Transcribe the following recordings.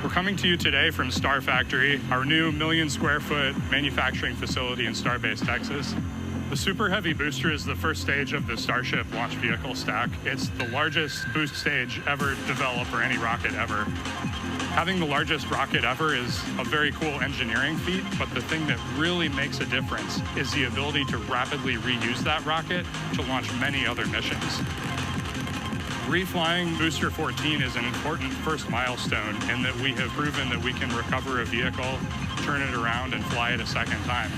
We're coming to you today from Star Factory, our new million-square-foot manufacturing facility in Starbase, Texas. The Super Heavy booster is the first stage of the Starship launch vehicle stack. It's the largest boost stage ever developed for any rocket ever. Having the largest rocket ever is a very cool engineering feat, but the thing that really makes a difference is the ability to rapidly reuse that rocket to launch many other missions. Reflying Booster 14 is an important first milestone in that we have proven that we can recover a vehicle, turn it around, and fly it a second time.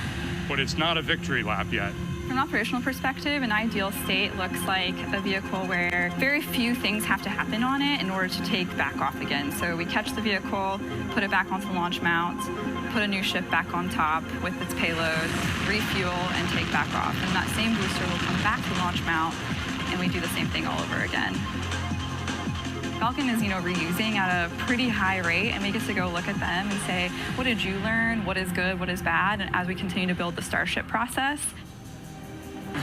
But it's not a victory lap yet. From an operational perspective, an ideal state looks like a vehicle where very few things have to happen on it in order to take back off again. So we catch the vehicle, put it back onto the launch mount, put a new ship back on top with its payload, refuel, and take back off. And that same booster will come back to the launch mount, and we do the same thing all over again. Falcon is, reusing at a pretty high rate, and we get to go look at them and say, what did you learn? What is good? What is bad? And as we continue to build the Starship process.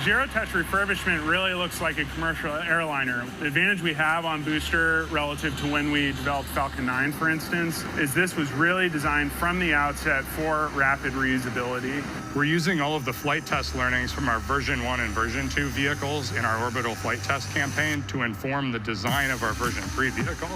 Zero-touch refurbishment really looks like a commercial airliner. The advantage we have on Booster relative to when we developed Falcon 9, for instance, is this was really designed from the outset for rapid reusability. We're using all of the flight test learnings from our version 1 and version 2 vehicles in our orbital flight test campaign to inform the design of our version 3 vehicle.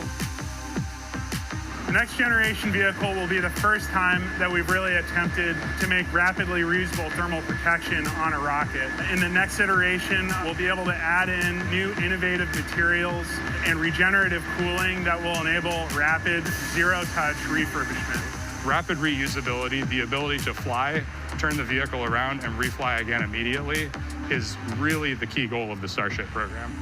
The next generation vehicle will be the first time that we've really attempted to make rapidly reusable thermal protection on a rocket. In the next iteration, we'll be able to add in new innovative materials and regenerative cooling that will enable rapid zero-touch refurbishment. Rapid reusability, the ability to fly, turn the vehicle around, and refly again immediately is really the key goal of the Starship program.